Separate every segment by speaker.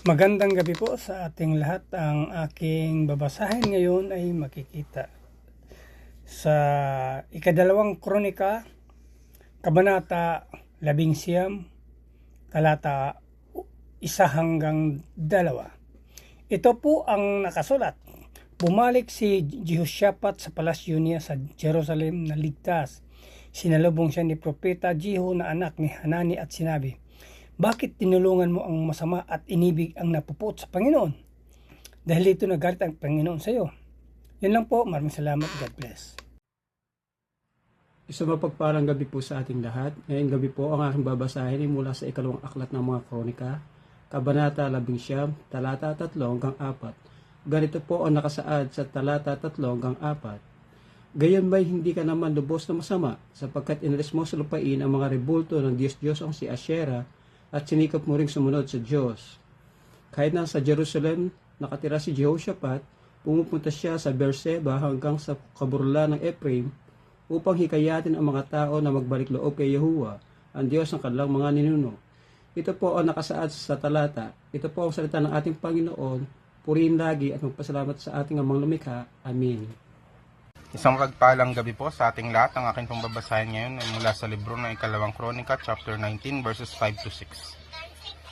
Speaker 1: Magandang gabi po sa ating lahat. Ang aking babasahin ngayon ay makikita sa ikadalawang kronika, kabanata 11, talata 1 hanggang 2. Ito po ang nakasulat. Bumalik si Jehoshaphat sa palasyo niya sa Jerusalem na ligtas. Sinalubong siya ni Propeta Jehu na anak ni Hanani at sinabi, "Bakit tinulungan mo ang masama at inibig ang napuput sa Panginoon? Dahil dito nagalit ang Panginoon sa iyo." Yun lang po. Maraming salamat. God bless.
Speaker 2: Isang mapagpalang gabi po sa ating lahat. Ngayong gabi po ang aking babasahin ay mula sa ikalawang aklat ng mga kronika, kabanata 11, talata 3 hanggang 4. Ganito po ang nakasaad sa talata 3 hanggang 4. Gayon ba'y hindi ka naman lubos na masama, sapagkat inalis mo sa lupain ang mga rebulto ng Diyos ang si Asherah, at sinikap mo ring sumunod sa Diyos. Kahit na sa Jerusalem nakatira si Jehoshaphat, pumupunta siya sa Beersheba hanggang sa kaburla ng Ephraim, upang hikayatin ang mga tao na magbalik loob kay Yahuwah, ang Diyos ng kanilang mga ninuno. Ito po ang nakasaad sa talata. Ito po ang salita ng ating Panginoon. Purihin lagi at magpasalamat sa ating amang lumikha. Amen.
Speaker 3: Isang pagpalang gabi po sa ating lahat. Ang aking pambabasahin ngayon ay mula sa libro ng ikalawang kronika, chapter 19, verses 5-6.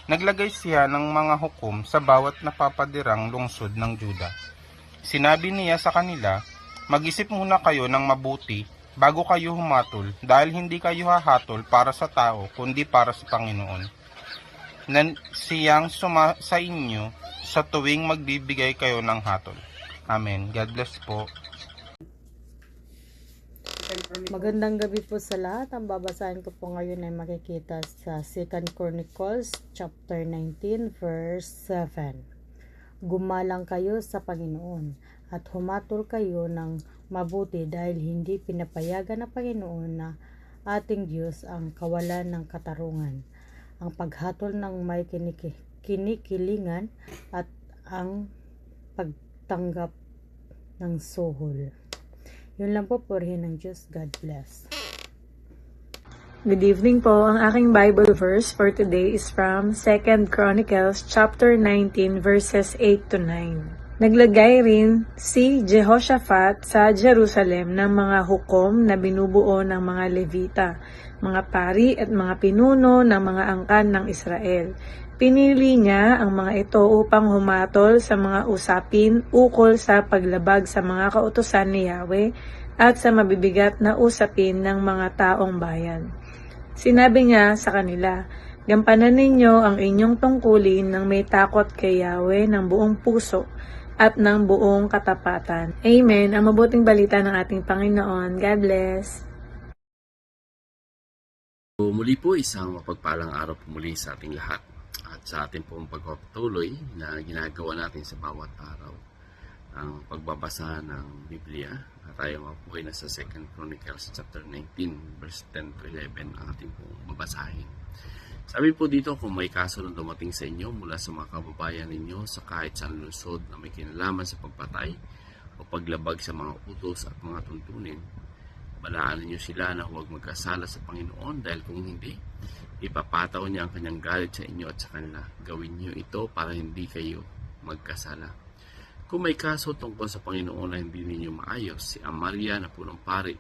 Speaker 3: Naglagay siya ng mga hukom sa bawat napapadirang lungsod ng Juda. Sinabi niya sa kanila, "Mag-isip muna kayo ng mabuti bago kayo humatol, dahil hindi kayo hahatol para sa tao, kundi para sa Panginoon. Siyang sa inyo sa tuwing magbibigay kayo ng hatol." Amen. God bless po.
Speaker 4: Magandang gabi po sa lahat. Ang babasahin ko po ngayon ay makikita sa 2 Chronicles chapter 19 verse 7. Gumalang kayo sa Panginoon at humatol kayo ng mabuti, dahil hindi pinapayagan ng Panginoon na ating Diyos ang kawalan ng katarungan, ang paghatol ng may kinikilingan at ang pagtanggap ng suhol. Yun lang po, purihin ng Diyos. God bless.
Speaker 5: Good evening po. Ang aking Bible verse for today is from 2 Chronicles chapter 19 verses 8-9. Naglagay rin si Jehoshaphat sa Jerusalem ng mga hukom na binubuo ng mga Levita, mga pari at mga pinuno ng mga angkan ng Israel. Pinili niya ang mga ito upang humatol sa mga usapin ukol sa paglabag sa mga kautusan ni Yahweh at sa mabibigat na usapin ng mga taong bayan. Sinabi niya sa kanila, "Gampanan ninyo ang inyong tungkulin ng may takot kay Yahweh ng buong puso at ng buong katapatan." Amen. Ang mabuting balita ng ating Panginoon. God bless.
Speaker 6: Muli po, isang mapagpalang araw po muli sa ating lahat at sa ating pong pagpapatuloy na ginagawa natin sa bawat araw, ang pagbabasa ng Biblia. At tayo nga po ay nasa 2 Chronicles chapter 19 verse 10-11 ang ating pong babasahin. Sabi po dito, kung may kaso na dumating sa inyo mula sa mga kababayan ninyo sa kahit saan lungsod na may kinalaman sa pagpatay o paglabag sa mga utos at mga tuntunin, balaan ninyo sila na huwag magkasala sa Panginoon, dahil kung hindi, ipapataw niya ang kanyang galit sa inyo at sa kanila. Gawin niyo ito para hindi kayo magkasala. Kung may kaso tungkol sa Panginoon na hindi ninyo maayos, si Amaria na punong pari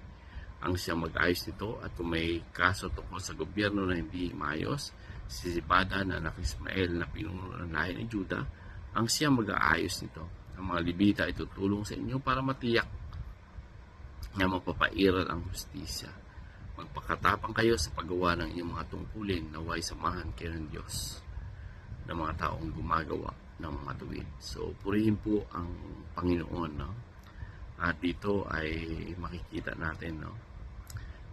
Speaker 6: ang siyang mag-ayos nito, at kung may kaso tungkol sa gobyerno na hindi maayos, si Zebada na anak Ismael na pinuno ng lahi ni Juda ang siyang mag-aayos nito. Ang mga Levita ay tutulong sa inyo para matiyak na mapapairal ang hustisya. Magpakatapang kayo sa paggawa ng inyong mga tungkulin, naway samahan kayo ng Diyos ng mga taong gumagawa ng mga tuwid. So, purihin po ang Panginoon, no? At dito ay makikita natin, no,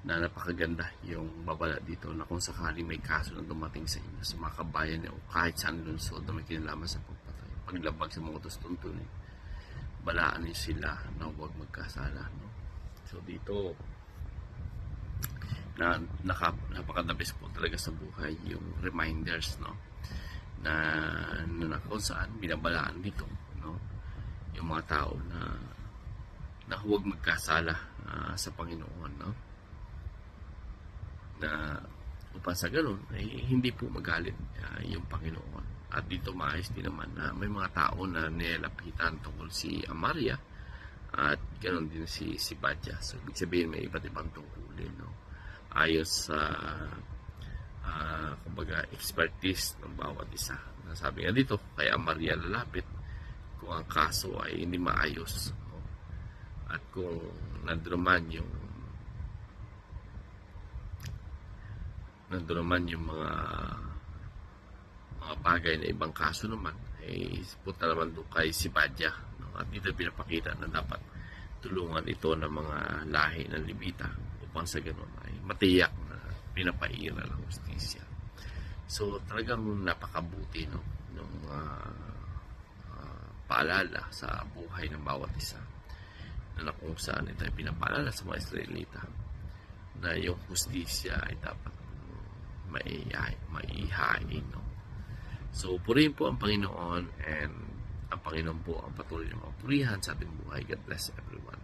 Speaker 6: na napakaganda yung babala dito, na kung sakali may kaso na dumating sa inyo, sa mga kabayan o kahit saan lungsod na may kinalaman sa pagpatay, paglabag sa mga utos tuntunin, balaan niyo sila na huwag magkasala, no? So dito, na napakadabis po talaga sa buhay yung reminders, no, na kung saan binabalaan dito, no, yung mga tao na huwag magkasala sa Panginoon, no, na upang sa ganun ay hindi po magalit yung Panginoon. At dito maayos din naman na may mga tao na nilapitan tungkol si Amaria at ganoon din si Badja. So ibig sabihin may iba't ibang tungkulin, no? Ayos sa kumbaga expertise ng bawat isa. Sabi nga dito, kay Amaria lalapit kung ang kaso ay hindi maayos, no? At kung nandoon yung mga bagay na ibang kaso naman, ay punta naman doon kay si Badja, no? At dito pinapakita na dapat tulungan ito ng mga lahi ng Levita upang sa ganoon ay matiyak na pinapaira ng justisya. So talagang napakabuti, no, ng paalala sa buhay ng bawat isa, na kung saan ito ay pinapaalala sa mga Israelita na yung justisya ay dapat maihain, no? So, purihin po ang Panginoon, and ang Panginoon po ang patuloy na mapurihan sa ating buhay. God bless everyone.